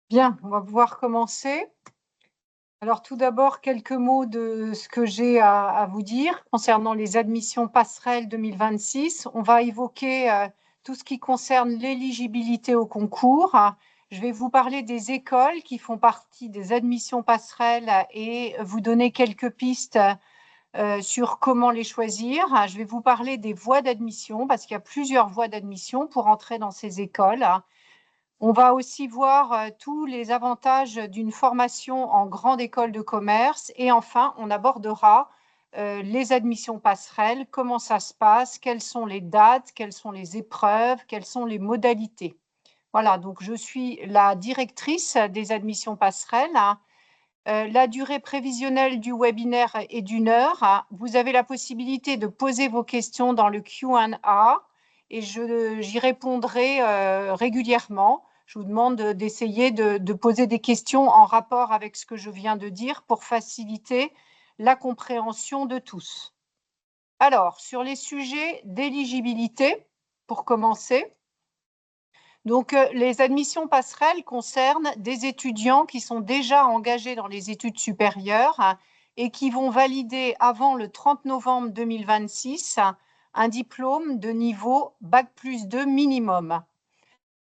Bien, on va pouvoir commencer. Alors tout d'abord, quelques mots de ce que j'ai à vous dire concernant les admissions passerelles 2026. On va évoquer tout ce qui concerne l'éligibilité au concours. Je vais vous parler des écoles qui font partie des admissions passerelles et vous donner quelques pistes sur comment les choisir. Je vais vous parler des voies d'admission parce qu'il y a plusieurs voies d'admission pour entrer dans ces écoles. On va aussi voir tous les avantages d'une formation en grande école de commerce et enfin, on abordera les admissions passerelles, comment ça se passe, quelles sont les dates, quelles sont les épreuves, quelles sont les modalités. Voilà, donc je suis la directrice des admissions passerelles. La durée prévisionnelle du webinaire est d'1 heure. Vous avez la possibilité de poser vos questions dans le Q&A et j'y répondrai régulièrement. Je vous demande d'essayer de poser des questions en rapport avec ce que je viens de dire pour faciliter la compréhension de tous. Alors, sur les sujets d'éligibilité, pour commencer, donc, les admissions passerelles concernent des étudiants qui sont déjà engagés dans les études supérieures et qui vont valider avant le 30 novembre 2026 un diplôme de niveau Bac+2 minimum.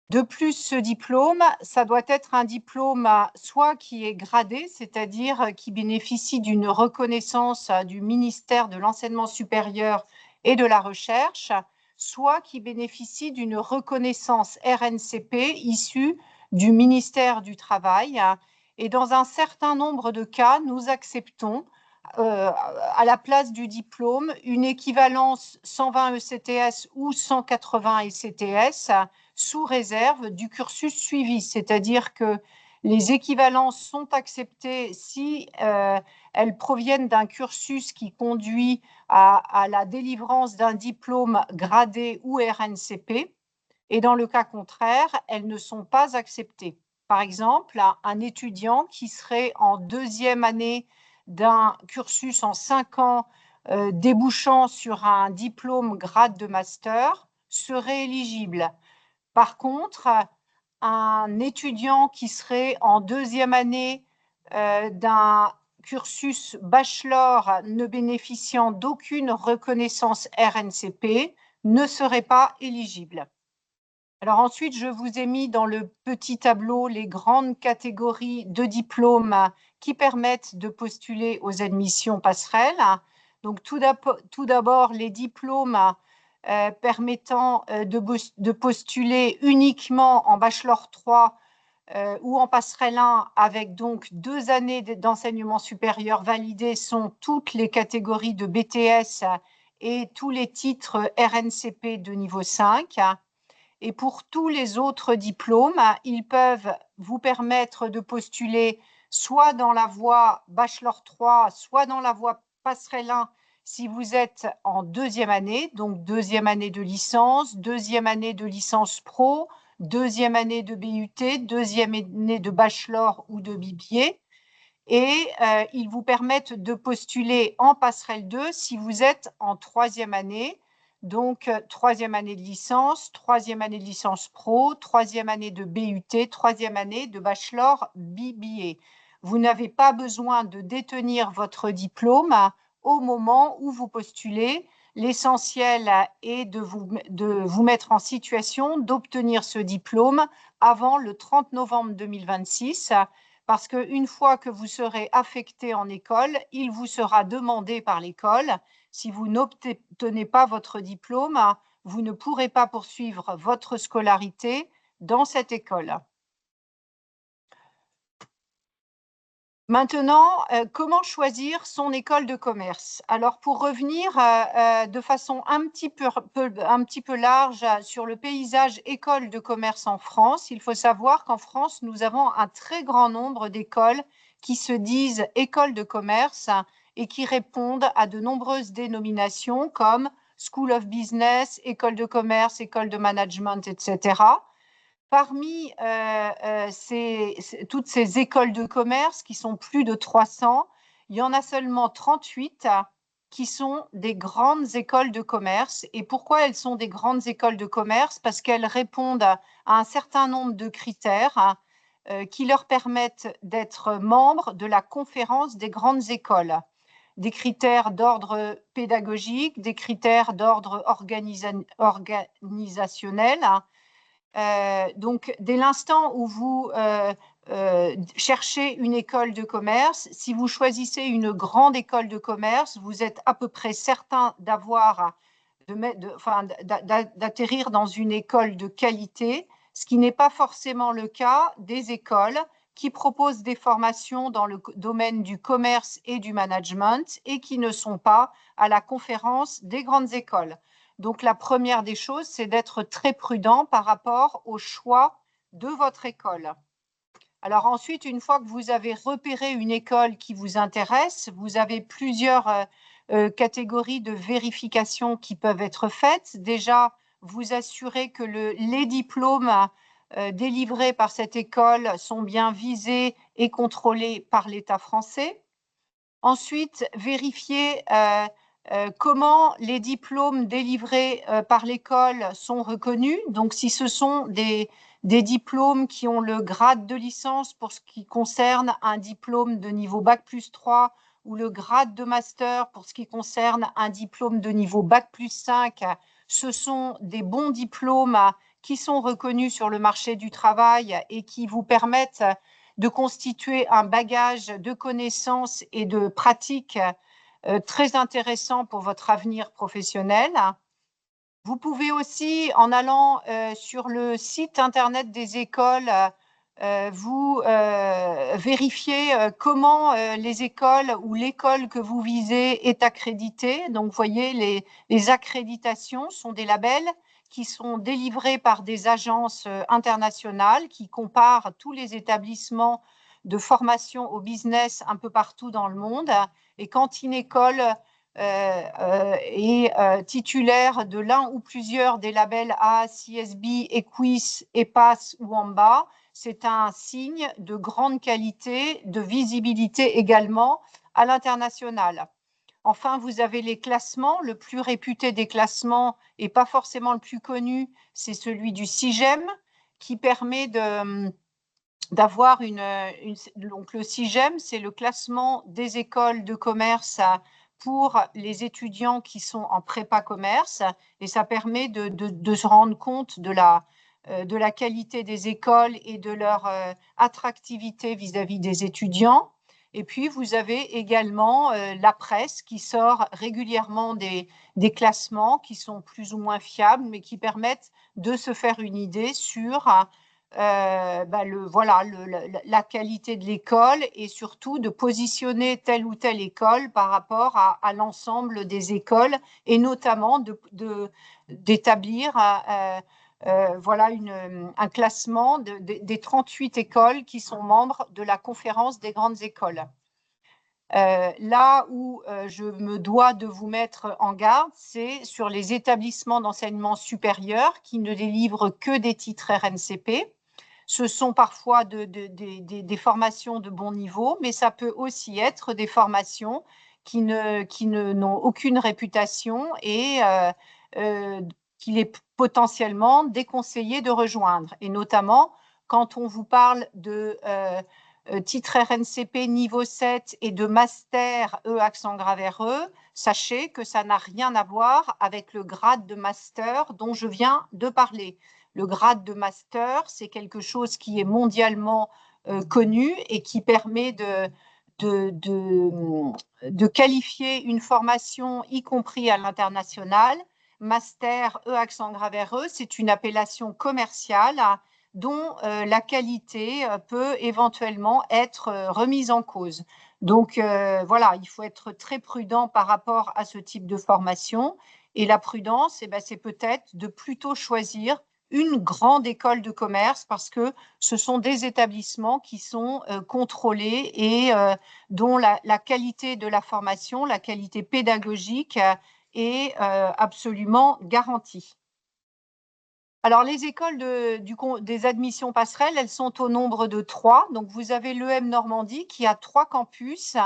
De plus, ce diplôme, ça doit être un diplôme soit qui est gradé, c'est-à-dire qui bénéficie d'une reconnaissance du ministère de l'Enseignement supérieur et de la Recherche, soit qui bénéficie d'une reconnaissance RNCP issue du ministère du Travail. Et dans un certain nombre de cas, nous acceptons à la place du diplôme une équivalence 120 ECTS ou 180 ECTS sous réserve du cursus suivi, c'est-à-dire que les équivalences sont acceptées si elles proviennent d'un cursus qui conduit à la délivrance d'un diplôme gradé ou RNCP, et dans le cas contraire, elles ne sont pas acceptées. Par exemple, un étudiant qui serait en deuxième année d'un cursus en 5 ans débouchant sur un diplôme grade de master serait éligible. Par contre, un étudiant qui serait en deuxième année d'un cursus bachelor ne bénéficiant d'aucune reconnaissance RNCP ne serait pas éligible. Alors ensuite, je vous ai mis dans le petit tableau les grandes catégories de diplômes qui permettent de postuler aux admissions passerelles. Donc tout d'abord, les diplômes permettant de postuler uniquement en bachelor 3 ou en passerelle 1 avec donc 2 années d'enseignement supérieur validées sont toutes les catégories de BTS et tous les titres RNCP de niveau 5. Et pour tous les autres diplômes, ils peuvent vous permettre de postuler soit dans la voie bachelor 3, soit dans la voie passerelle 1 si vous êtes en deuxième année, donc deuxième année de licence, deuxième année de licence pro, deuxième année de BUT, deuxième année de bachelor ou de BBA. Et ils vous permettent de postuler en passerelle 2 si vous êtes en troisième année, donc troisième année de licence pro, troisième année de BUT, troisième année de bachelor BBA. Vous n'avez pas besoin de détenir votre diplôme au moment où vous postulez. L'essentiel est de vous mettre en situation d'obtenir ce diplôme avant le 30 novembre 2026, parce qu'une fois que vous serez affecté en école, il vous sera demandé par l'école, si vous n'obtenez pas votre diplôme, vous ne pourrez pas poursuivre votre scolarité dans cette école. Maintenant, comment choisir son école de commerce? Alors, pour revenir de façon un petit peu large sur le paysage école de commerce en France, il faut savoir qu'en France, nous avons un très grand nombre d'écoles qui se disent écoles de commerce et qui répondent à de nombreuses dénominations comme School of Business, école de commerce, école de management, etc. Parmi toutes ces écoles de commerce, qui sont plus de 300, il y en a seulement 38 qui sont des grandes écoles de commerce. Et pourquoi elles sont des grandes écoles de commerce? Parce qu'elles répondent à un certain nombre de critères. qui leur permettent d'être membres de la conférence des grandes écoles. Des critères d'ordre pédagogique, des critères d'ordre organisationnel. Donc, dès l'instant où vous cherchez une école de commerce, si vous choisissez une grande école de commerce, vous êtes à peu près certain d'atterrir dans une école de qualité, ce qui n'est pas forcément le cas des écoles qui proposent des formations dans le domaine du commerce et du management et qui ne sont pas à la conférence des grandes écoles. Donc, la première des choses, c'est d'être très prudent par rapport au choix de votre école. Alors ensuite, une fois que vous avez repéré une école qui vous intéresse, vous avez plusieurs catégories de vérification qui peuvent être faites. Déjà, vous assurez que les diplômes délivrés par cette école sont bien visés et contrôlés par l'État français. Ensuite, vérifiez comment les diplômes délivrés par l'école sont reconnus. Donc, si ce sont des diplômes qui ont le grade de licence pour ce qui concerne un diplôme de niveau Bac+3 ou le grade de master pour ce qui concerne un diplôme de niveau Bac+5, ce sont des bons diplômes qui sont reconnus sur le marché du travail et qui vous permettent de constituer un bagage de connaissances et de pratiques très intéressant pour votre avenir professionnel. Vous pouvez aussi, en allant sur le site internet des écoles, vous vérifier comment les écoles ou l'école que vous visez est accréditée. Donc, vous voyez, les accréditations sont des labels qui sont délivrés par des agences internationales qui comparent tous les établissements de formation au business un peu partout dans le monde. Et quand une école est titulaire de l'un ou plusieurs des labels A, CSB, EQUIS, EPAS ou AMBA, c'est un signe de grande qualité, de visibilité également à l'international. Enfin, vous avez les classements. Le plus réputé des classements, et pas forcément le plus connu, c'est celui du CIGEM, qui permet d'avoir donc le CIGEM, c'est le classement des écoles de commerce pour les étudiants qui sont en prépa commerce, et ça permet de se rendre compte de la qualité des écoles et de leur attractivité vis-à-vis des étudiants. Et puis, vous avez également la presse qui sort régulièrement des classements qui sont plus ou moins fiables, mais qui permettent de se faire une idée sur la qualité de l'école et surtout de positionner telle ou telle école par rapport à l'ensemble des écoles et notamment d'établir un classement des 38 écoles qui sont membres de la conférence des grandes écoles. Là où je me dois de vous mettre en garde, c'est sur les établissements d'enseignement supérieur qui ne délivrent que des titres RNCP. Ce sont parfois des formations de bon niveau, mais ça peut aussi être des formations qui n'ont aucune réputation et qu'il est potentiellement déconseillé de rejoindre. Et notamment, quand on vous parle de titre RNCP niveau 7 et de master E_RE, sachez que ça n'a rien à voir avec le grade de master dont je viens de parler. Le grade de master, c'est quelque chose qui est mondialement connu et qui permet de qualifier une formation, y compris à l'international. Master E_RE, c'est une appellation commerciale dont la qualité peut éventuellement être remise en cause. Donc voilà, il faut être très prudent par rapport à ce type de formation. Et la prudence, c'est peut-être de plutôt choisir une grande école de commerce parce que ce sont des établissements qui sont contrôlés et dont la qualité de la formation, la qualité pédagogique est absolument garantie. Alors, les écoles des admissions passerelles, elles sont au nombre de 3. Donc, vous avez l'EM Normandie qui a 3 campus,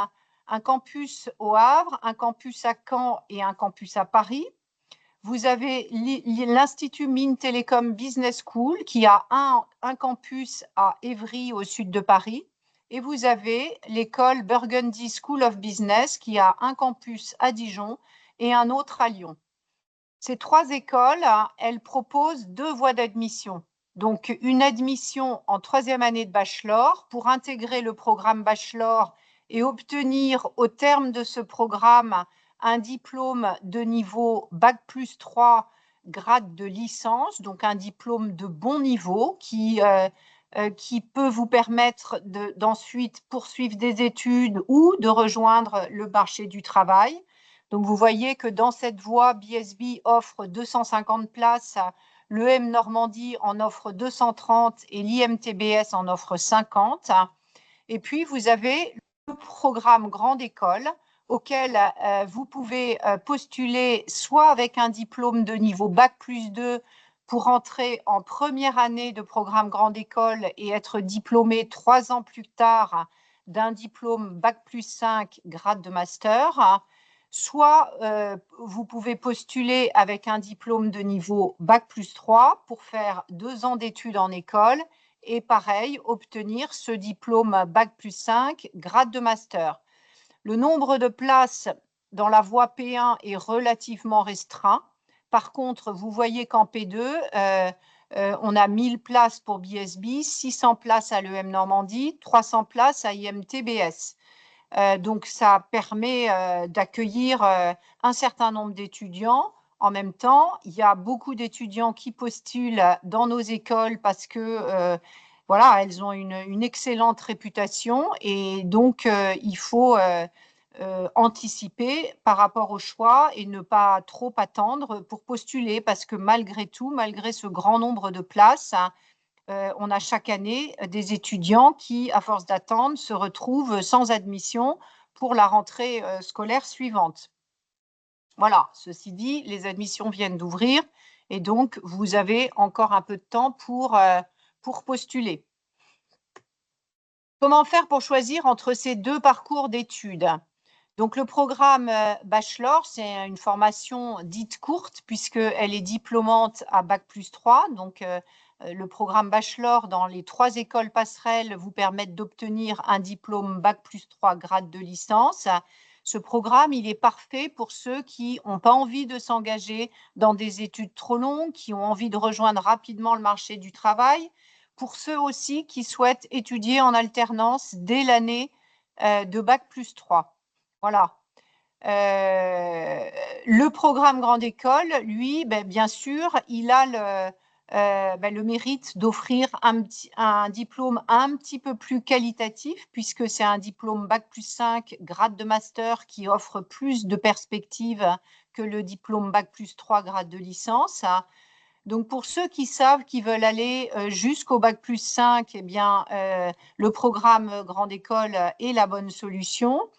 un campus au Havre, un campus à Caen et un campus à Paris. Vous avez l'Institut Mines Télécom Business School qui a un campus à Évry au sud de Paris. Et vous avez l'école Burgundy School of Business qui a un campus à Dijon et un autre à Lyon. Ces 3 écoles, elles proposent 2 voies d'admission. Donc, une admission en 3e année de bachelor pour intégrer le programme bachelor et obtenir au terme de ce programme un diplôme de niveau Bac+3 grade de licence, donc un diplôme de bon niveau qui peut vous permettre d'ensuite poursuivre des études ou de rejoindre le marché du travail. Donc, vous voyez que dans cette voie, BSB offre 250 places, l'EM Normandie en offre 230 et l'IMTBS en offre 50. Et puis, vous avez le programme Grande École auquel vous pouvez postuler soit avec un diplôme de niveau Bac+2 pour entrer en première année de programme Grande École et être diplômé 3 ans plus tard d'un diplôme Bac+5 grade de master, soit vous pouvez postuler avec un diplôme de niveau Bac+3 pour faire 2 ans d'études en école et pareil, obtenir ce diplôme Bac+5 grade de master. Le nombre de places dans la voie P1 est relativement restreint. Par contre, vous voyez qu'en P2, on a 1000 places pour BSB, 600 places à l'EM Normandie, 300 places à IMTBS. Donc, ça permet d'accueillir un certain nombre d'étudiants. En même temps, il y a beaucoup d'étudiants qui postulent dans nos écoles parce que voilà, elles ont une excellente réputation et donc il faut anticiper par rapport au choix et ne pas trop attendre pour postuler parce que malgré tout, malgré ce grand nombre de places, on a chaque année des étudiants qui, à force d'attendre, se retrouvent sans admission pour la rentrée scolaire suivante. Voilà, ceci dit, les admissions viennent d'ouvrir et donc vous avez encore un peu de temps pour postuler. Comment faire pour choisir entre ces 2 parcours d'études? Donc, le programme bachelor, c'est une formation dite courte puisqu'elle est diplômante à Bac+3. Donc, le programme bachelor dans les 3 écoles passerelles vous permettent d'obtenir un diplôme Bac+3 grade de licence. Ce programme, il est parfait pour ceux qui n'ont pas envie de s'engager dans des études trop longues, qui ont envie de rejoindre rapidement le marché du travail, pour ceux aussi qui souhaitent étudier en alternance dès l'année de Bac+3. Voilà. Le programme Grande École, lui, bien sûr, il a le mérite d'offrir un diplôme un petit peu plus qualitatif, puisque c'est un diplôme Bac+5, grade de master, qui offre plus de perspectives que le diplôme Bac+3, grade de licence. Donc, pour ceux qui savent qu'ils veulent aller jusqu'au Bac+5, eh bien, le programme Grande École est la bonne solution.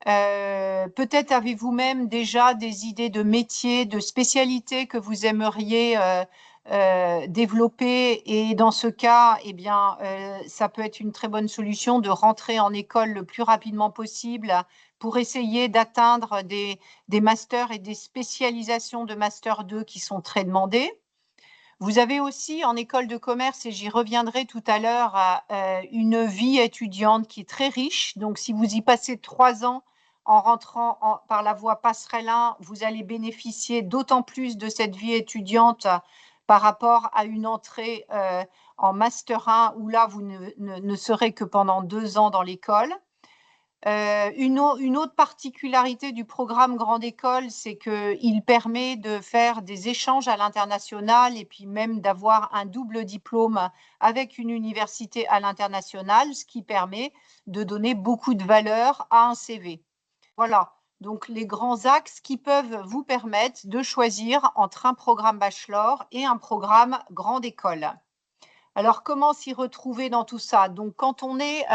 Peut-être avez-vous même déjà des idées de métiers, de spécialités que vous aimeriez développer et dans ce cas, eh bien, ça peut être une très bonne solution de rentrer en école le plus rapidement possible pour essayer d'atteindre des masters et des spécialisations de master 2 qui sont très demandées. Vous avez aussi en école de commerce, et j'y reviendrai tout à l'heure, une vie étudiante qui est très riche. Donc, si vous y passez 3 ans en rentrant par la voie passerelle 1, vous allez bénéficier d'autant plus de cette vie étudiante par rapport à une entrée en master 1 où là, vous ne serez que pendant 2 ans dans l'école. Une autre particularité du programme Grande École, c'est qu'il permet de faire des échanges à l'international et puis même d'avoir un double diplôme avec une université à l'international, ce qui permet de donner beaucoup de valeur à un CV. Voilà, donc les grands axes qui peuvent vous permettre de choisir entre un programme bachelor et un programme Grande École. Alors, comment s'y retrouver dans tout ça? Donc, quand on est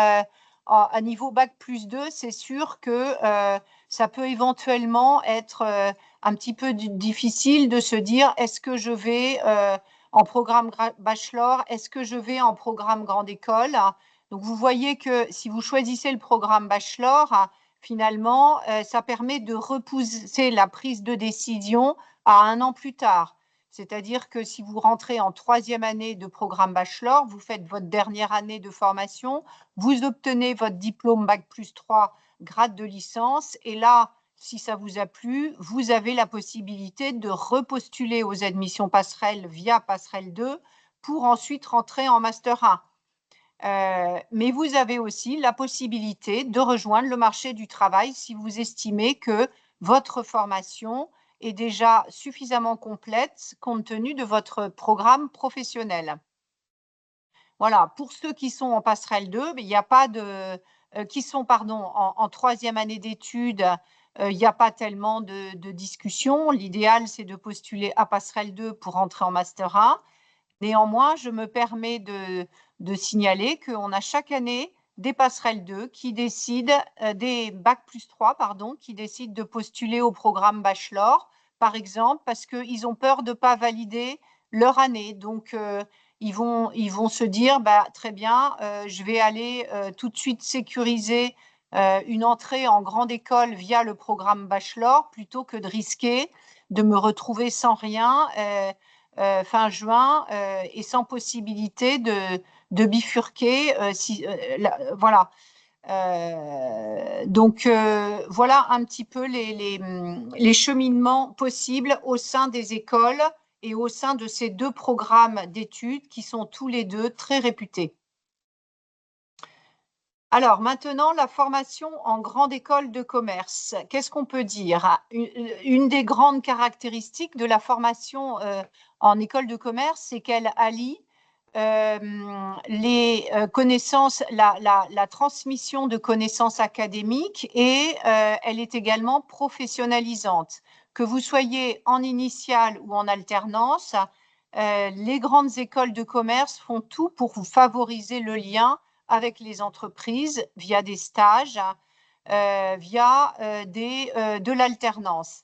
à niveau Bac+2, c'est sûr que ça peut éventuellement être un petit peu difficile de se dire est-ce que je vais en programme bachelor, est-ce que je vais en programme grande école? Donc, vous voyez que si vous choisissez le programme bachelor, finalement, ça permet de repousser la prise de décision à 1 an plus tard. C'est-à-dire que si vous rentrez en 3e année de programme bachelor, vous faites votre dernière année de formation, vous obtenez votre diplôme Bac+3 grade de licence, et là, si ça vous a plu, vous avez la possibilité de repostuler aux admissions passerelles via Passerelle 2 pour ensuite rentrer en Master 1. Mais vous avez aussi la possibilité de rejoindre le marché du travail si vous estimez que votre formation est déjà suffisamment complète compte tenu de votre programme professionnel. Voilà, pour ceux qui sont en Passerelle 2, il n'y a pas de… qui sont, pardon, en 3e année d'études, il n'y a pas tellement de discussion. L'idéal, c'est de postuler à Passerelle 2 pour entrer en Master 1. Néanmoins, je me permets de signaler qu'on a chaque année des Passerelles 2 qui décident, des Bac+3, pardon, qui décident de postuler au programme bachelor, par exemple, parce qu'ils ont peur de ne pas valider leur année. Donc, ils vont se dire, bah, très bien, je vais aller tout de suite sécuriser une entrée en grande école via le programme bachelor plutôt que de risquer de me retrouver sans rien fin juin et sans possibilité de bifurquer. Voilà. Donc, voilà un petit peu les cheminements possibles au sein des écoles et au sein de ces 2 programmes d'études qui sont tous les 2 très réputés. Alors maintenant, la formation en grande école de commerce. Qu'est-ce qu'on peut dire? Une des grandes caractéristiques de la formation en école de commerce, c'est qu'elle allie les connaissances, la transmission de connaissances académiques, et elle est également professionnalisante. Que vous soyez en initiale ou en alternance, les grandes écoles de commerce font tout pour vous favoriser le lien avec les entreprises via des stages, via de l'alternance.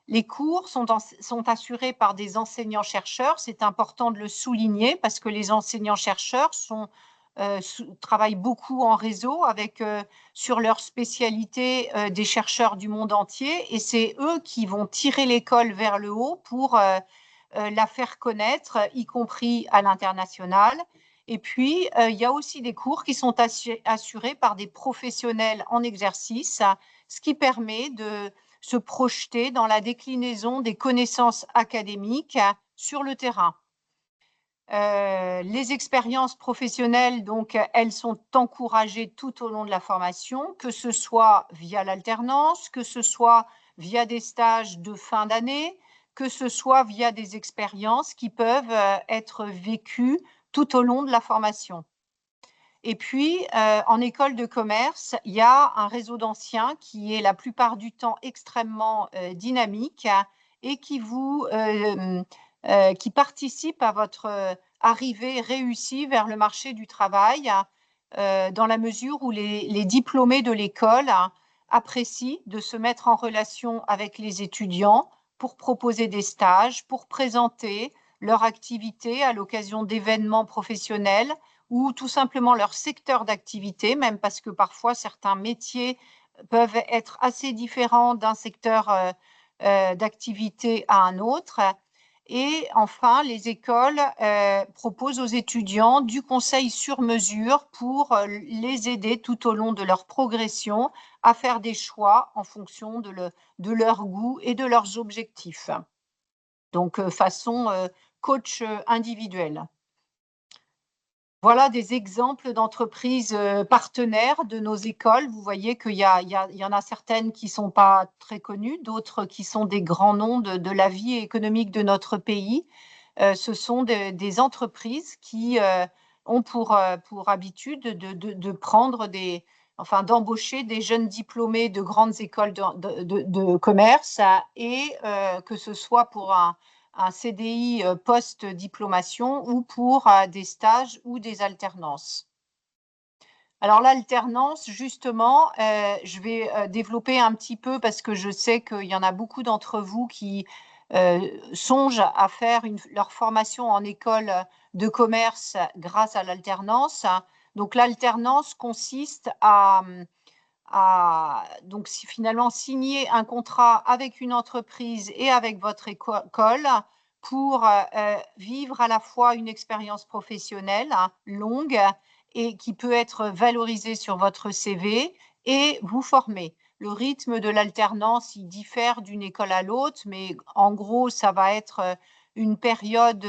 Les cours sont assurés par des enseignants-chercheurs. C'est important de le souligner parce que les enseignants-chercheurs travaillent beaucoup en réseau avec, sur leur spécialité, des chercheurs du monde entier, et c'est eux qui vont tirer l'école vers le haut pour la faire connaître, y compris à l'international. Et puis, il y a aussi des cours qui sont assurés par des professionnels en exercice, ce qui permet de se projeter dans la déclinaison des connaissances académiques sur le terrain. Les expériences professionnelles, donc, elles sont encouragées tout au long de la formation, que ce soit via l'alternance, que ce soit via des stages de fin d'année, que ce soit via des expériences qui peuvent être vécues tout au long de la formation. Et puis, en école de commerce, il y a un réseau d'anciens qui est la plupart du temps extrêmement dynamique et qui participe à votre arrivée réussie vers le marché du travail, dans la mesure où les diplômés de l'école apprécient de se mettre en relation avec les étudiants pour proposer des stages, pour présenter leur activité à l'occasion d'événements professionnels, ou tout simplement leur secteur d'activité, même parce que parfois certains métiers peuvent être assez différents d'un secteur d'activité à un autre. Et enfin, les écoles proposent aux étudiants du conseil sur mesure pour les aider tout au long de leur progression à faire des choix en fonction de leur goût et de leurs objectifs. Donc, façon coach individuel. Voilà des exemples d'entreprises partenaires de nos écoles. Vous voyez qu'il y en a certaines qui ne sont pas très connues, d'autres qui sont des grands noms de la vie économique de notre pays. Ce sont des entreprises qui ont pour habitude de prendre d'embaucher des jeunes diplômés de grandes écoles de commerce, et que ce soit pour un CDI post-diplomation ou pour des stages ou des alternances. Alors l'alternance, justement, je vais développer un petit peu parce que je sais qu'il y en a beaucoup d'entre vous qui songent à faire leur formation en école de commerce grâce à l'alternance. Donc l'alternance consiste à donc finalement signer un contrat avec une entreprise et avec votre école pour vivre à la fois une expérience professionnelle longue et qui peut être valorisée sur votre CV et vous former. Le rythme de l'alternance, il diffère d'une école à l'autre, mais en gros, ça va être une période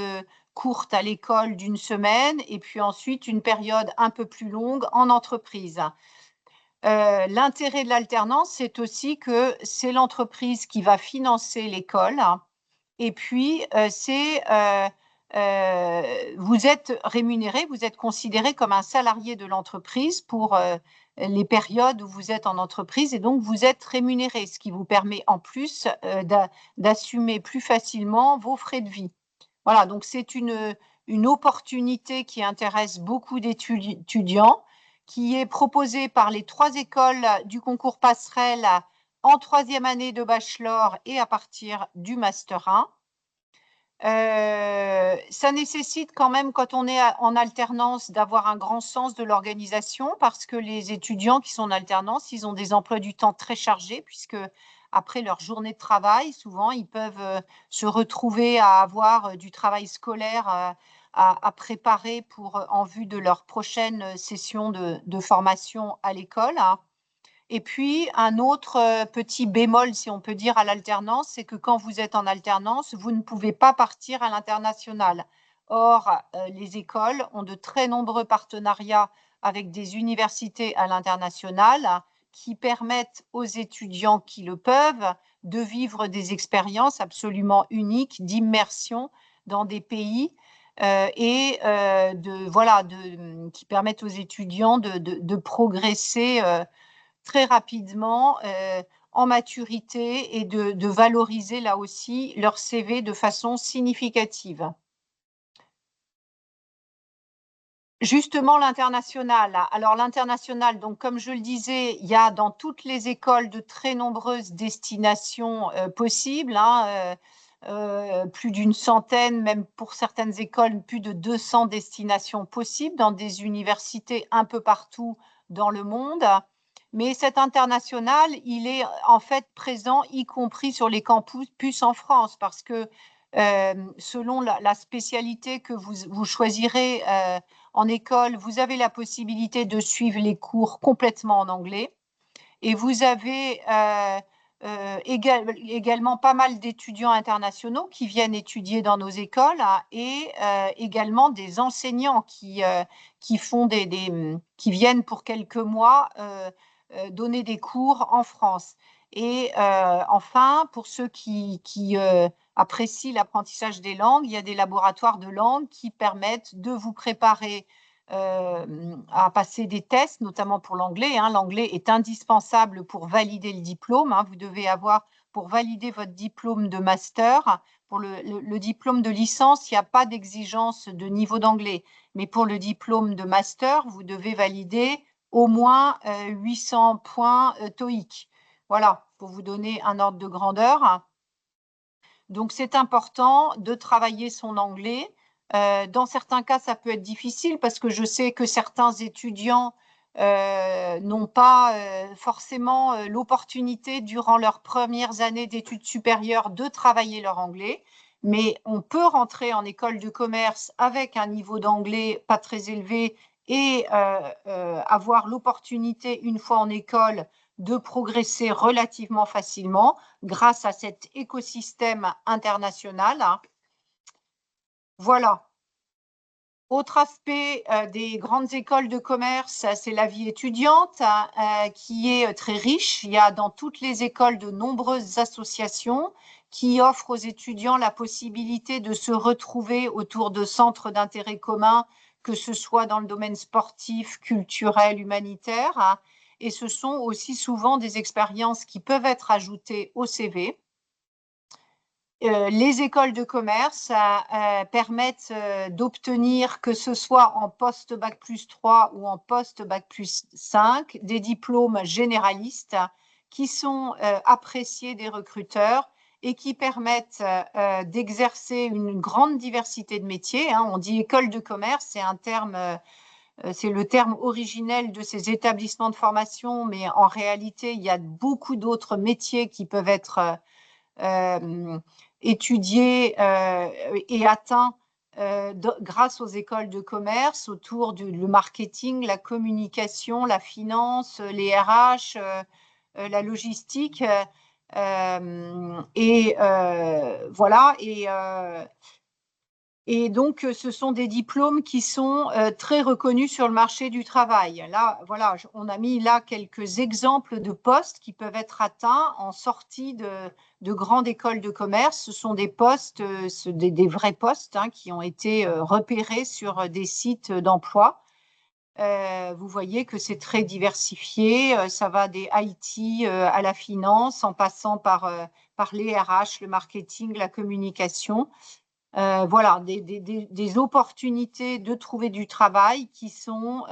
courte à l'école d'1 semaine et puis ensuite une période un peu plus longue en entreprise. L'intérêt de l'alternance, c'est aussi que c'est l'entreprise qui va financer l'école et puis vous êtes rémunéré, vous êtes considéré comme un salarié de l'entreprise pour les périodes où vous êtes en entreprise et donc vous êtes rémunéré, ce qui vous permet en plus d'assumer plus facilement vos frais de vie. Voilà, donc c'est une opportunité qui intéresse beaucoup d'étudiants, qui est proposée par les 3 écoles du concours passerelle en 3e année de bachelor et à partir du master 1. Ça nécessite quand même, quand on est en alternance, d'avoir un grand sens de l'organisation parce que les étudiants qui sont en alternance, ils ont des emplois du temps très chargés puisque après leur journée de travail, souvent, ils peuvent se retrouver à avoir du travail scolaire à préparer en vue de leur prochaine session de formation à l'école. Et puis, un autre petit bémol, si on peut dire, à l'alternance, c'est que quand vous êtes en alternance, vous ne pouvez pas partir à l'international. Or, les écoles ont de très nombreux partenariats avec des universités à l'international qui permettent aux étudiants qui le peuvent de vivre des expériences absolument uniques d'immersion dans des pays et qui permettent aux étudiants de progresser très rapidement en maturité et de valoriser là aussi leur CV de façon significative. Justement, l'international. Alors l'international, donc comme je le disais, il y a dans toutes les écoles de très nombreuses destinations possibles, plus d'une centaine, même pour certaines écoles, plus de 200 destinations possibles dans des universités un peu partout dans le monde. Mais cet international, il est en fait présent, y compris sur les campus en France, parce que selon la spécialité que vous choisirez en école, vous avez la possibilité de suivre les cours complètement en anglais. Et vous avez également pas mal d'étudiants internationaux qui viennent étudier dans nos écoles et également des enseignants qui viennent pour quelques mois donner des cours en France. Et enfin, pour ceux qui apprécient l'apprentissage des langues, il y a des laboratoires de langue qui permettent de vous préparer à passer des tests, notamment pour l'anglais. L'anglais est indispensable pour valider le diplôme. Vous devez avoir, pour valider votre diplôme de master, pour le diplôme de licence, il n'y a pas d'exigence de niveau d'anglais. Mais pour le diplôme de master, vous devez valider au moins 800 points TOEIC. Voilà, pour vous donner un ordre de grandeur. Donc, c'est important de travailler son anglais. Dans certains cas, ça peut être difficile parce que je sais que certains étudiants n'ont pas forcément l'opportunité durant leurs premières années d'études supérieures de travailler leur anglais. Mais on peut rentrer en école de commerce avec un niveau d'anglais pas très élevé et avoir l'opportunité, une fois en école, de progresser relativement facilement grâce à cet écosystème international. Voilà. Autre aspect des grandes écoles de commerce, c'est la vie étudiante qui est très riche. Il y a dans toutes les écoles de nombreuses associations qui offrent aux étudiants la possibilité de se retrouver autour de centres d'intérêt commun, que ce soit dans le domaine sportif, culturel, humanitaire. Et ce sont aussi souvent des expériences qui peuvent être ajoutées au CV. Les écoles de commerce permettent d'obtenir, que ce soit en post-bac plus 3 ou en post-bac plus 5, des diplômes généralistes qui sont appréciés des recruteurs et qui permettent d'exercer une grande diversité de métiers. On dit école de commerce, c'est un terme c'est le terme originel de ces établissements de formation, mais en réalité, il y a beaucoup d'autres métiers qui peuvent être étudiés et atteints grâce aux écoles de commerce autour du marketing, la communication, la finance, les RH, la logistique. Voilà. Et donc, ce sont des diplômes qui sont très reconnus sur le marché du travail. Là, voilà, on a mis là quelques exemples de postes qui peuvent être atteints en sortie de grandes écoles de commerce. Ce sont des postes, des vrais postes qui ont été repérés sur des sites d'emploi. Vous voyez que c'est très diversifié. Ça va des IT à la finance, en passant par les RH, le marketing, la communication. Voilà, des opportunités de trouver du travail qui sont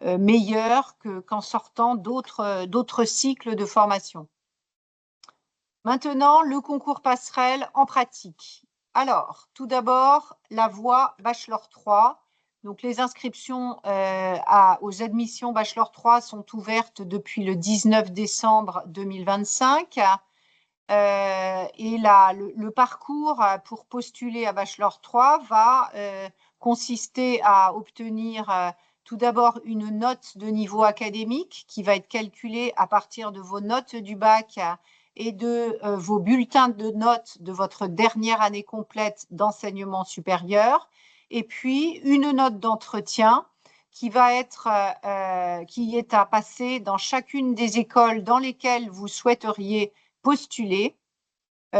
meilleures qu'en sortant d'autres cycles de formation. Maintenant, le concours passerelle en pratique. Alors, tout d'abord, la voie Bachelor 3. Donc, les inscriptions aux admissions Bachelor 3 sont ouvertes depuis le 19 décembre 2025. Et le parcours pour postuler à Bachelor 3 va consister à obtenir tout d'abord une note de niveau académique qui va être calculée à partir de vos notes du bac et de vos bulletins de notes de votre dernière année complète d'enseignement supérieur, et puis une note d'entretien qui est à passer dans chacune des écoles dans lesquelles vous souhaiteriez postuler.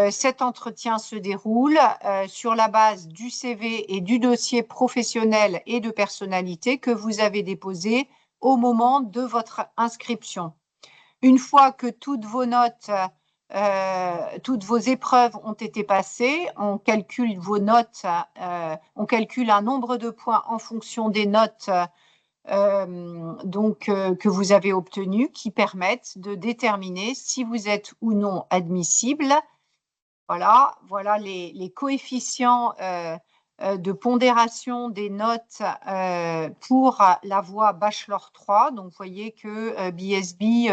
Cet entretien se déroule sur la base du CV et du dossier professionnel et de personnalité que vous avez déposé au moment de votre inscription. Une fois que toutes vos notes, toutes vos épreuves ont été passées, on calcule vos notes, on calcule un nombre de points en fonction des notes que vous avez obtenues, qui permettent de déterminer si vous êtes ou non admissible. Voilà les coefficients de pondération des notes pour la voie Bachelor 3. Donc, vous voyez que BSB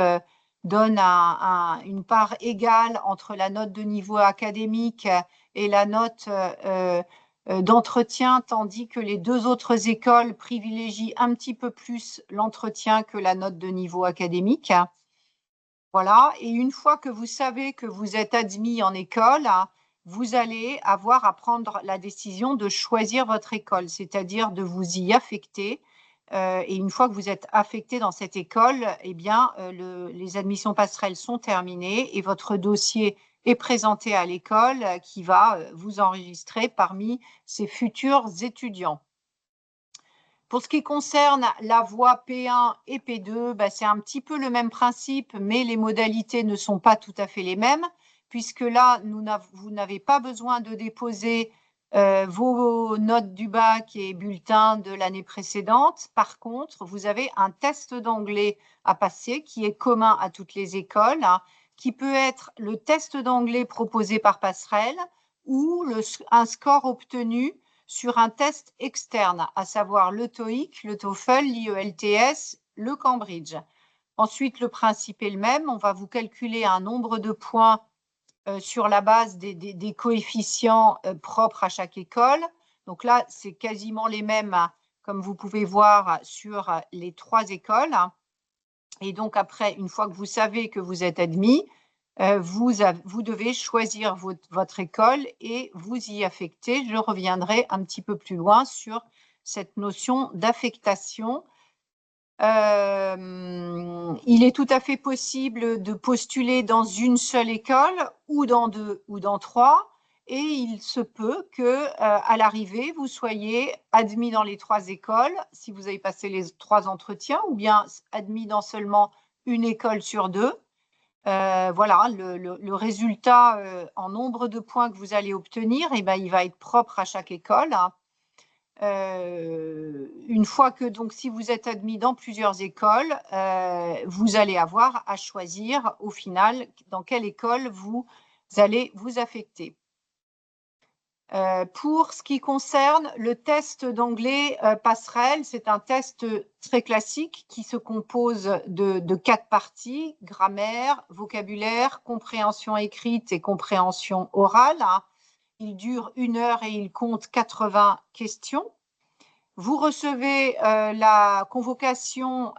donne une part égale entre la note de niveau académique et la note d'entretien, tandis que les deux autres écoles privilégient un petit peu plus l'entretien que la note de niveau académique. Voilà, et une fois que vous savez que vous êtes admis en école, vous allez avoir à prendre la décision de choisir votre école, c'est-à-dire de vous y affecter. Et une fois que vous êtes affecté dans cette école, eh bien, les admissions passerelles sont terminées et votre dossier est présenté à l'école qui va vous enregistrer parmi ses futurs étudiants. Pour ce qui concerne la voie P1 et P2, c'est un petit peu le même principe, mais les modalités ne sont pas tout à fait les mêmes, puisque là, vous n'avez pas besoin de déposer vos notes du bac et bulletins de l'année précédente. Par contre, vous avez un test d'anglais à passer qui est commun à toutes les écoles, qui peut être le test d'anglais proposé par Passerelle ou un score obtenu sur un test externe, à savoir le TOEIC, le TOEFL, l'IELTS, le Cambridge. Ensuite, le principe est le même. On va vous calculer un nombre de points sur la base des coefficients propres à chaque école. Donc là, c'est quasiment les mêmes, comme vous pouvez voir, sur les 3 écoles. Et donc après, une fois que vous savez que vous êtes admis, vous devez choisir votre école et vous y affecter. Je reviendrai un petit peu plus loin sur cette notion d'affectation. Il est tout à fait possible de postuler dans une seule école ou dans 2 ou dans 3, et il se peut que à l'arrivée, vous soyez admis dans les 3 écoles si vous avez passé les 3 entretiens, ou bien admis dans seulement une école sur 2. Voilà, le résultat en nombre de points que vous allez obtenir, il va être propre à chaque école. Une fois que, donc, si vous êtes admis dans plusieurs écoles, vous allez avoir à choisir au final dans quelle école vous allez vous affecter. Pour ce qui concerne le test d'anglais passerelle, c'est un test très classique qui se compose de 4 parties, grammaire, vocabulaire, compréhension écrite et compréhension orale. Il dure 1 heure et il compte 80 questions. Vous recevez la convocation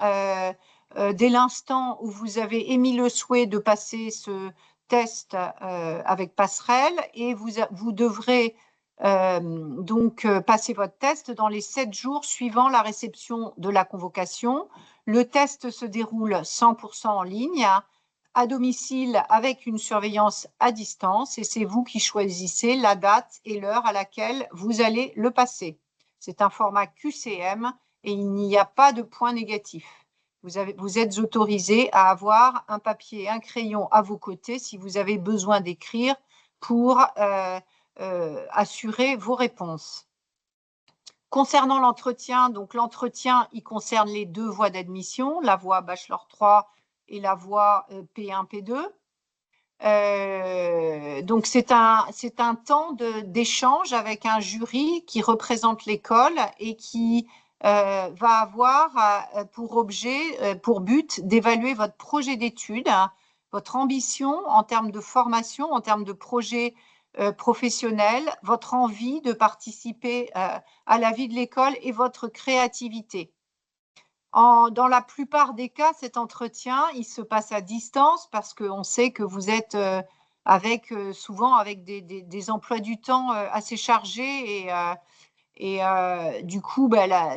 dès l'instant où vous avez émis le souhait de passer ce test avec Passerelle et vous devrez donc passer votre test dans les 7 jours suivant la réception de la convocation. Le test se déroule 100% en ligne, à domicile avec une surveillance à distance et c'est vous qui choisissez la date et l'heure à laquelle vous allez le passer. C'est un format QCM et il n'y a pas de points négatifs. Vous êtes autorisé à avoir un papier et un crayon à vos côtés si vous avez besoin d'écrire pour assurer vos réponses. Concernant l'entretien, donc l'entretien, il concerne les 2 voies d'admission, la voie Bachelor 3 et la voie P1, P2. Donc, c'est un temps d'échange avec un jury qui représente l'école et qui va avoir pour but d'évaluer votre projet d'études, votre ambition en termes de formation, en termes de projet professionnel, votre envie de participer à la vie de l'école et votre créativité. Dans la plupart des cas, cet entretien, il se passe à distance parce qu'on sait que vous êtes souvent avec des emplois du temps assez chargés et du coup,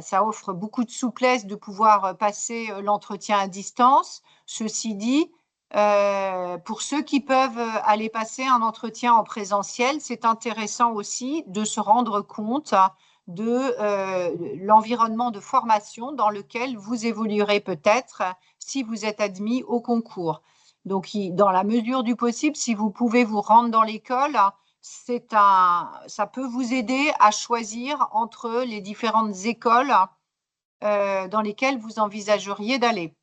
ça offre beaucoup de souplesse de pouvoir passer l'entretien à distance. Ceci dit, pour ceux qui peuvent aller passer un entretien en présentiel, c'est intéressant aussi de se rendre compte de l'environnement de formation dans lequel vous évoluerez peut-être si vous êtes admis au concours. Donc, dans la mesure du possible, si vous pouvez vous rendre dans l'école, ça peut vous aider à choisir entre les différentes écoles dans lesquelles vous envisageriez d'aller.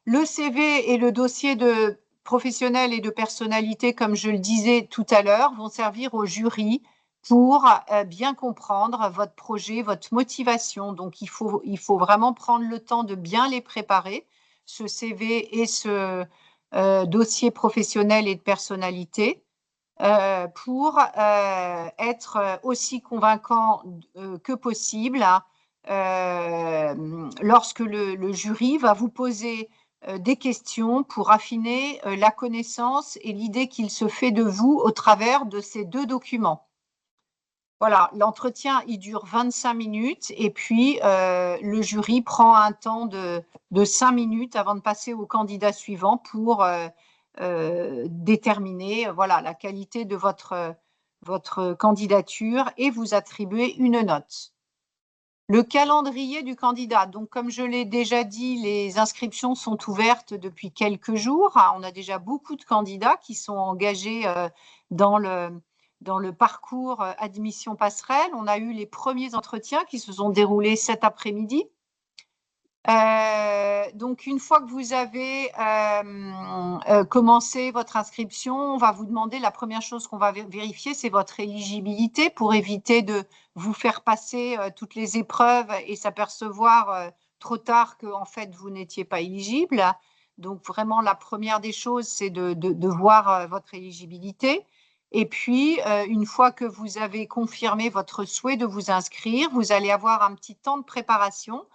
Le CV et le dossier de professionnel et de personnalité, comme je le disais tout à l'heure, vont servir au jury pour bien comprendre votre projet, votre motivation. Donc, il faut vraiment prendre le temps de bien les préparer, ce CV et ce dossier professionnel et de personnalité, pour être aussi convaincant que possible lorsque le jury va vous poser des questions pour affiner la connaissance et l'idée qu'il se fait de vous au travers de ces 2 documents. Voilà, l'entretien, il dure 25 minutes et puis le jury prend un temps de 5 minutes avant de passer au candidat suivant pour déterminer voilà, la qualité de votre candidature et vous attribuer une note. Le calendrier du candidat. Donc, comme je l'ai déjà dit, les inscriptions sont ouvertes depuis quelques jours. On a déjà beaucoup de candidats qui sont engagés dans le parcours admission passerelle. On a eu les premiers entretiens qui se sont déroulés cet après-midi. Donc, une fois que vous avez commencé votre inscription, on va vous demander, la première chose qu'on va vérifier, c'est votre éligibilité pour éviter de vous faire passer toutes les épreuves et s'apercevoir trop tard qu'en fait, vous n'étiez pas éligible. Donc, vraiment, la première des choses, c'est de voir votre éligibilité. Et puis, une fois que vous avez confirmé votre souhait de vous inscrire, vous allez avoir un petit temps de préparation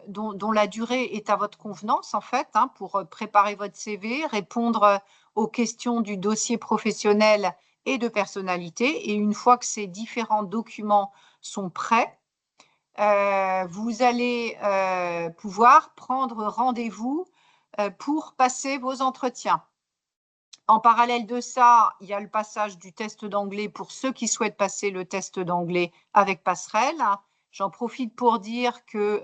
dont la durée est à votre convenance, en fait, pour préparer votre CV, répondre aux questions du dossier professionnel et de personnalité. Et une fois que ces différents documents sont prêts, vous allez pouvoir prendre rendez-vous pour passer vos entretiens. En parallèle de ça, il y a le passage du test d'anglais pour ceux qui souhaitent passer le test d'anglais avec Passerelle. J'en profite pour dire que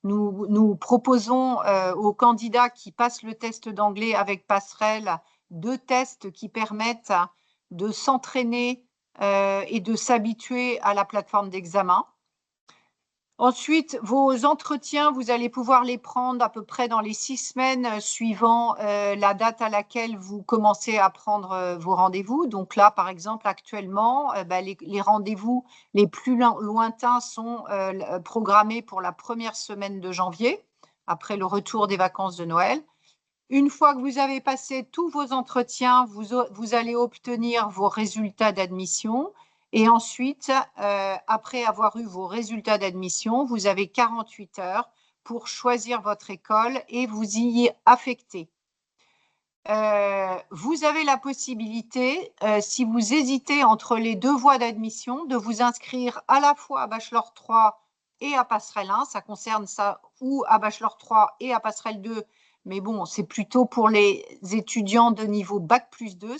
nous proposons aux candidats qui passent le test d'anglais avec Passerelle 2 tests qui permettent de s'entraîner et de s'habituer à la plateforme d'examen. Ensuite, vos entretiens, vous allez pouvoir les prendre à peu près dans les 6 semaines suivant la date à laquelle vous commencez à prendre vos rendez-vous. Donc là, par exemple, actuellement, les rendez-vous les plus lointains sont programmés pour la première semaine de janvier, après le retour des vacances de Noël. Une fois que vous avez passé tous vos entretiens, vous allez obtenir vos résultats d'admission. Et ensuite, après avoir eu vos résultats d'admission, vous avez 48 heures pour choisir votre école et vous y affecter. Vous avez la possibilité, si vous hésitez entre les deux voies d'admission, de vous inscrire à la fois à Bachelor 3 et à Passerelle 1, ça concerne ça, ou à Bachelor 3 et à Passerelle 2, mais bon, c'est plutôt pour les étudiants de niveau Bac+2,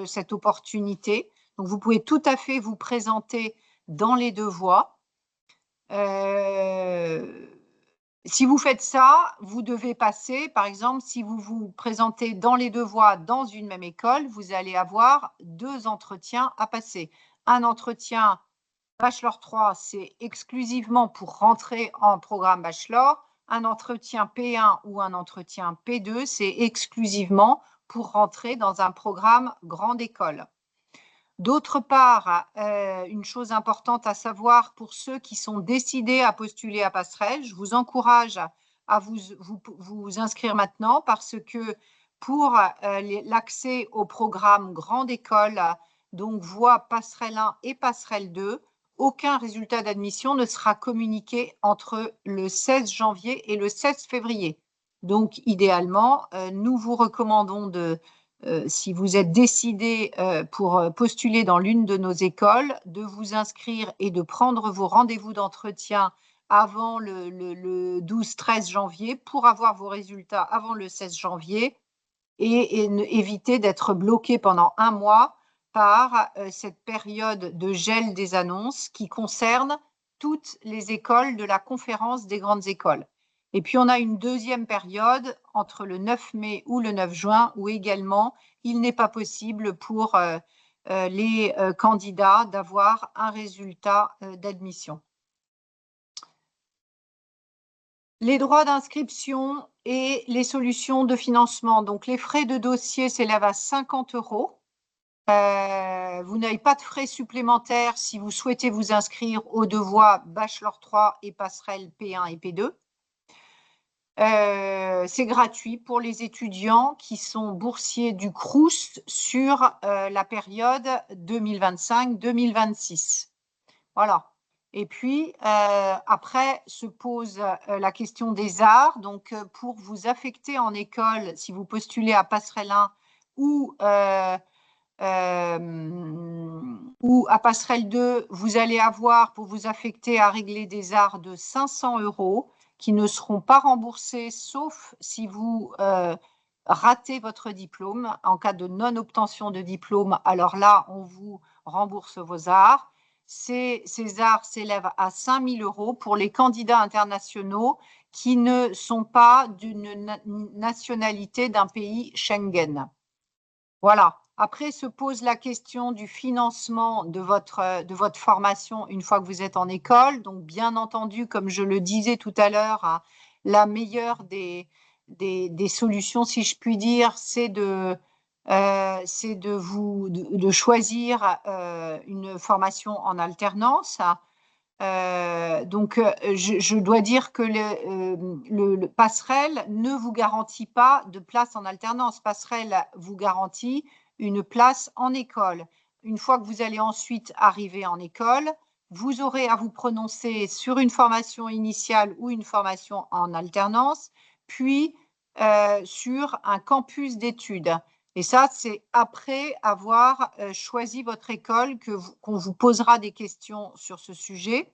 cette opportunité. Donc, vous pouvez tout à fait vous présenter dans les deux voies. Si vous faites ça, vous devez passer, par exemple, si vous vous présentez dans les deux voies dans une même école, vous allez avoir 2 entretiens à passer. Un entretien Bachelor 3, c'est exclusivement pour rentrer en programme Bachelor. Un entretien P1 ou un entretien P2, c'est exclusivement pour rentrer dans un programme grande école. D'autre part, une chose importante à savoir pour ceux qui sont décidés à postuler à Passerelle, je vous encourage à vous inscrire maintenant parce que pour l'accès au programme grande école, donc voie Passerelle 1 et Passerelle 2, aucun résultat d'admission ne sera communiqué entre le 16 janvier et le 16 février. Donc, idéalement, nous vous recommandons si vous êtes décidé pour postuler dans l'une de nos écoles, de vous inscrire et de prendre vos rendez-vous d'entretien avant le 12-13 janvier pour avoir vos résultats avant le 16 janvier et éviter d'être bloqué pendant un mois par cette période de gel des annonces qui concerne toutes les écoles de la conférence des grandes écoles. Et puis, on a une deuxième période entre le 9 mai ou le 9 juin où également, il n'est pas possible pour les candidats d'avoir un résultat d'admission. Les droits d'inscription et les solutions de financement. Donc, les frais de dossier s'élèvent à 50 €. Vous n'avez pas de frais supplémentaires si vous souhaitez vous inscrire aux deux voies Bachelor 3 et Passerelle P1 et P2. C'est gratuit pour les étudiants qui sont boursiers du Crous sur la période 2025-2026. Voilà. Et puis, après se pose la question des arts. Donc, pour vous affecter en école, si vous postulez à Passerelle 1 ou à Passerelle 2, vous allez avoir pour vous affecter à régler des arts de 500 € qui ne seront pas remboursés sauf si vous ratez votre diplôme. En cas de non-obtention de diplôme, alors là, on vous rembourse vos arts. Ces arts s'élèvent à 5 000 € pour les candidats internationaux qui ne sont pas d'une nationalité d'un pays Schengen. Voilà. Après se pose la question du financement de votre formation une fois que vous êtes en école. Donc, bien entendu, comme je le disais tout à l'heure, hein, la meilleure des solutions, si je puis dire, c'est de choisir une formation en alternance. Donc, je dois dire que le Passerelle ne vous garantit pas de place en alternance. Passerelle vous garantit une place en école. Une fois que vous allez ensuite arriver en école, vous aurez à vous prononcer sur une formation initiale ou une formation en alternance, puis sur un campus d'études. Et ça, c'est après avoir choisi votre école qu'on vous posera des questions sur ce sujet.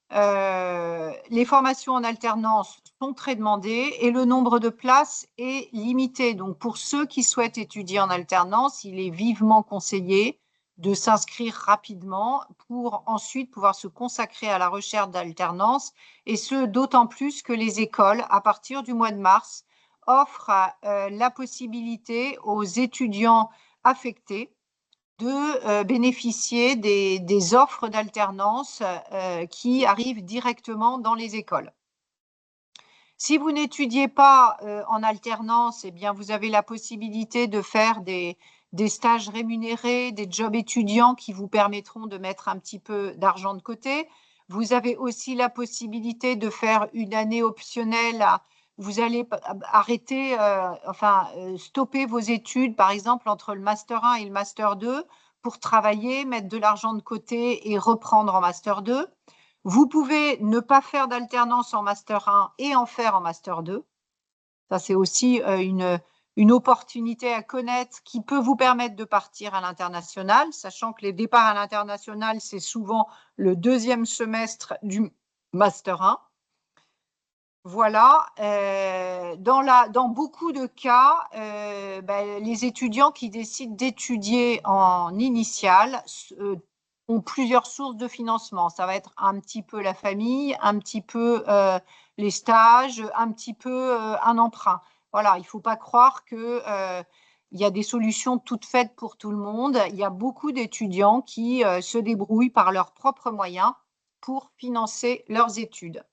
Les formations en alternance sont très demandées et le nombre de places est limité. Donc, pour ceux qui souhaitent étudier en alternance, il est vivement conseillé de s'inscrire rapidement pour ensuite pouvoir se consacrer à la recherche d'alternance, et ce, d'autant plus que les écoles, à partir du mois de mars, offrent la possibilité aux étudiants affectés de bénéficier des offres d'alternance qui arrivent directement dans les écoles. Si vous n'étudiez pas en alternance, eh bien, vous avez la possibilité de faire des stages rémunérés, des jobs étudiants qui vous permettront de mettre un petit peu d'argent de côté. Vous avez aussi la possibilité de faire une année optionnelle. Vous allez arrêter, stopper vos études, par exemple, entre le Master 1 et le Master 2 pour travailler, mettre de l'argent de côté et reprendre en Master 2. Vous pouvez ne pas faire d'alternance en Master 1 et en faire en Master 2. Ça, c'est aussi une opportunité à connaître qui peut vous permettre de partir à l'international, sachant que les départs à l'international, c'est souvent le deuxième semestre du Master 1. Voilà, dans beaucoup de cas, les étudiants qui décident d'étudier en initiale ont plusieurs sources de financement. Ça va être un petit peu la famille, un petit peu les stages, un petit peu un emprunt. Voilà, il ne faut pas croire qu'il y a des solutions toutes faites pour tout le monde. Il y a beaucoup d'étudiants qui se débrouillent par leurs propres moyens pour financer leurs études.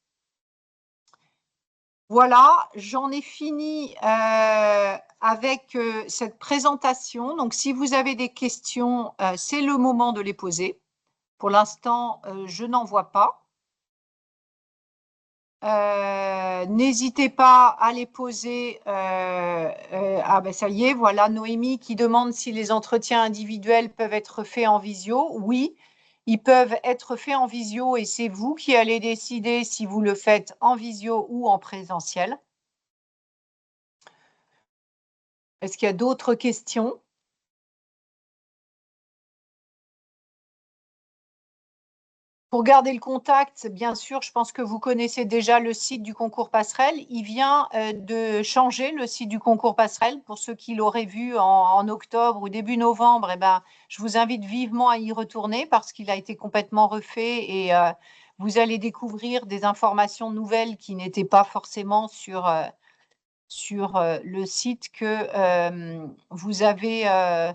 Voilà, j'en ai fini avec cette présentation. Donc, si vous avez des questions, c'est le moment de les poser. Pour l'instant, je n'en vois pas. N'hésitez pas à les poser. Ça y est, voilà, Noémie qui demande si les entretiens individuels peuvent être faits en visio. Oui, ils peuvent être faits en visio et c'est vous qui allez décider si vous le faites en visio ou en présentiel. Est-ce qu'il y a d'autres questions? Pour garder le contact, bien sûr, je pense que vous connaissez déjà le site du concours Passerelle. Il vient de changer le site du concours Passerelle. Pour ceux qui l'auraient vu en octobre ou début novembre, je vous invite vivement à y retourner parce qu'il a été complètement refait et vous allez découvrir des informations nouvelles qui n'étaient pas forcément sur le site que vous avez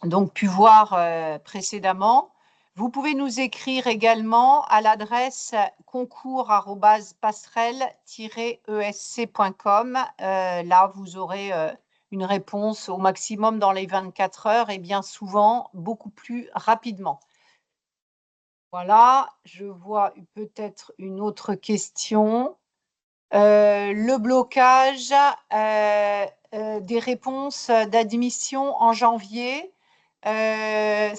donc pu voir précédemment. Vous pouvez nous écrire également à l'adresse concours@passerelle-esc.com. Là, vous aurez une réponse au maximum dans les 24 heures et bien souvent beaucoup plus rapidement. Voilà, je vois peut-être une autre question. Le blocage des réponses d'admission en janvier. On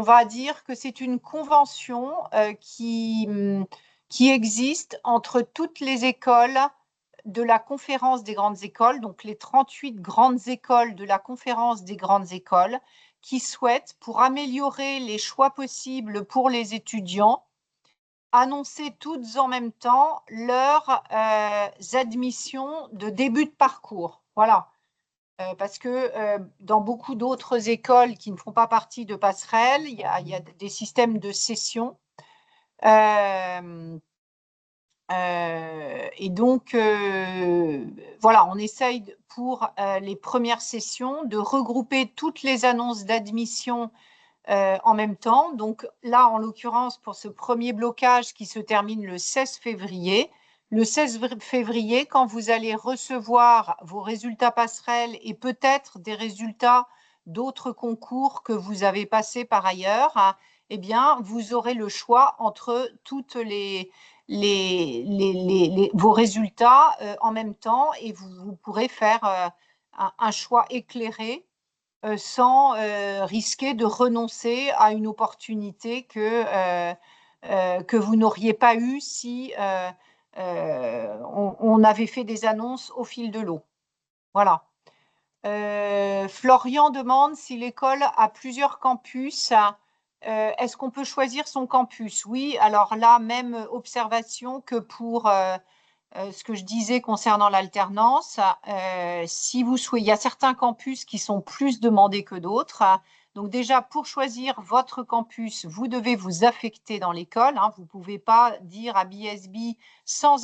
va dire que c'est une convention qui existe entre toutes les écoles de la conférence des grandes écoles, donc les 38 grandes écoles de la conférence des grandes écoles, qui souhaitent, pour améliorer les choix possibles pour les étudiants, annoncer toutes en même temps leurs admissions de début de parcours. Voilà. Parce que dans beaucoup d'autres écoles qui ne font pas partie de Passerelle, il y a des systèmes de session. Et donc, voilà, on essaye pour les premières sessions de regrouper toutes les annonces d'admission en même temps. Donc là, en l'occurrence, pour ce premier blocage qui se termine le 16 février, le 16 février, quand vous allez recevoir vos résultats passerelles et peut-être des résultats d'autres concours que vous avez passés par ailleurs, hein, eh bien, vous aurez le choix entre toutes vos résultats en même temps et vous pourrez faire un choix éclairé sans risquer de renoncer à une opportunité que vous n'auriez pas eue si on avait fait des annonces au fil de l'eau. Voilà. Florian demande si l'école a plusieurs campus. Est-ce qu'on peut choisir son campus? Oui, alors là, même observation que pour ce que je disais concernant l'alternance. Il y a certains campus qui sont plus demandés que d'autres. Donc déjà, pour choisir votre campus, vous devez vous affecter dans l'école. Hein. Vous ne pouvez pas dire à BSB sans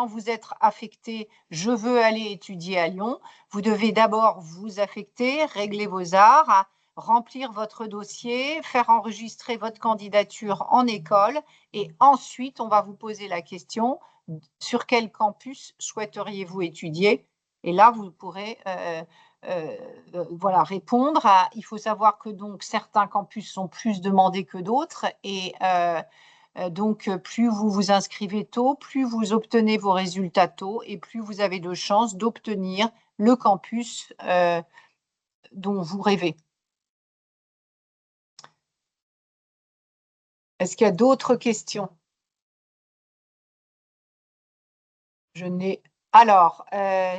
vous être affecté, je veux aller étudier à Lyon. Vous devez d'abord vous affecter, régler vos arts, remplir votre dossier, faire enregistrer votre candidature en école et ensuite, on va vous poser la question sur quel campus souhaiteriez-vous étudier? Et là, vous pourrez voilà, répondre. Il faut savoir que donc certains campus sont plus demandés que d'autres et donc plus vous vous inscrivez tôt, plus vous obtenez vos résultats tôt et plus vous avez de chances d'obtenir le campus dont vous rêvez. Est-ce qu'il y a d'autres questions? Je n'ai. Alors,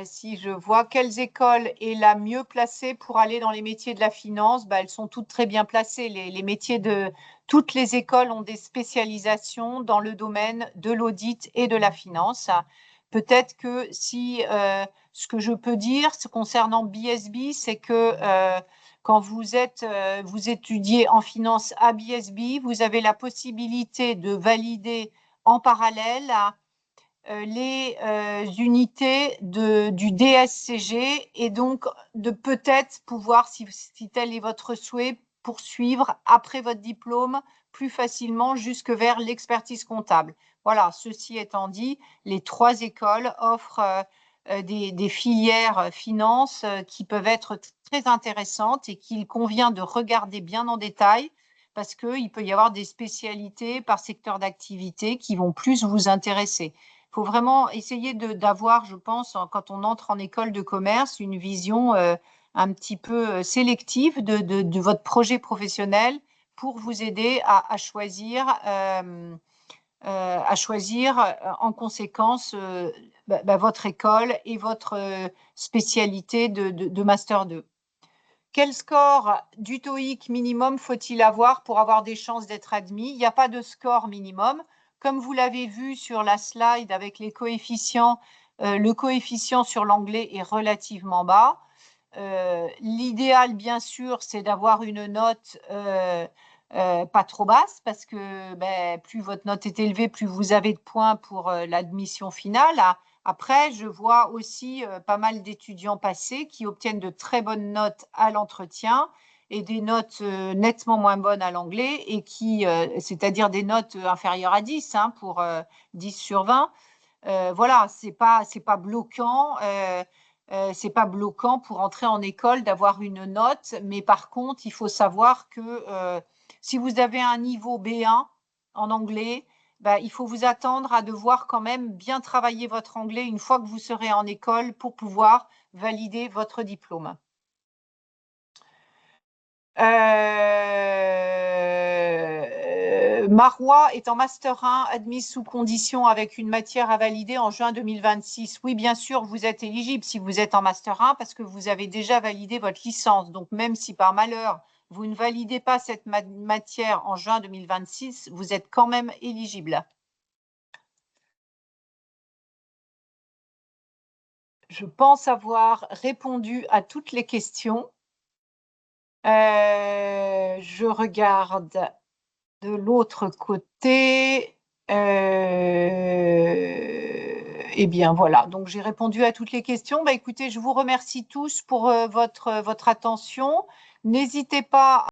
si je vois quelles écoles est la mieux placée pour aller dans les métiers de la finance, elles sont toutes très bien placées. Les métiers de toutes les écoles ont des spécialisations dans le domaine de l'audit et de la finance. Peut-être que si ce que je peux dire concernant BSB, c'est que quand vous étudiez en finance à BSB, vous avez la possibilité de valider en parallèle les unités du DSCG et donc de peut-être pouvoir, si tel est votre souhait, poursuivre après votre diplôme plus facilement jusque vers l'expertise comptable. Voilà, ceci étant dit, les 3 écoles offrent des filières finance qui peuvent être très intéressantes et qu'il convient de regarder bien en détail parce qu'il peut y avoir des spécialités par secteur d'activité qui vont plus vous intéresser. Il faut vraiment essayer d'avoir, je pense, quand on entre en école de commerce, une vision un petit peu sélective de votre projet professionnel pour vous aider à choisir en conséquence votre école et votre spécialité de Master 2. Quel score du TOEIC minimum faut-il avoir pour avoir des chances d'être admis? Il n'y a pas de score minimum. Comme vous l'avez vu sur la slide avec les coefficients, le coefficient sur l'anglais est relativement bas. L'idéal, bien sûr, c'est d'avoir une note pas trop basse parce que plus votre note est élevée, plus vous avez de points pour l'admission finale. Après, je vois aussi pas mal d'étudiants passés qui obtiennent de très bonnes notes à l'entretien et des notes nettement moins bonnes à l'anglais, et c'est-à-dire des notes inférieures à 10 pour 10 sur 20. Voilà, c'est pas bloquant. C'est pas bloquant pour entrer en école d'avoir une note, mais par contre, il faut savoir que si vous avez un niveau B1 en anglais, il faut vous attendre à devoir quand même bien travailler votre anglais une fois que vous serez en école pour pouvoir valider votre diplôme. Marois est en Master 1, admise sous condition avec une matière à valider en juin 2026. Oui, bien sûr, vous êtes éligible si vous êtes en Master 1 parce que vous avez déjà validé votre licence. Donc, même si par malheur, vous ne validez pas cette matière en juin 2026, vous êtes quand même éligible. Je pense avoir répondu à toutes les questions. Je regarde de l'autre côté. Eh bien, voilà. Donc, j'ai répondu à toutes les questions. Écoutez, je vous remercie tous pour votre attention. N'hésitez pas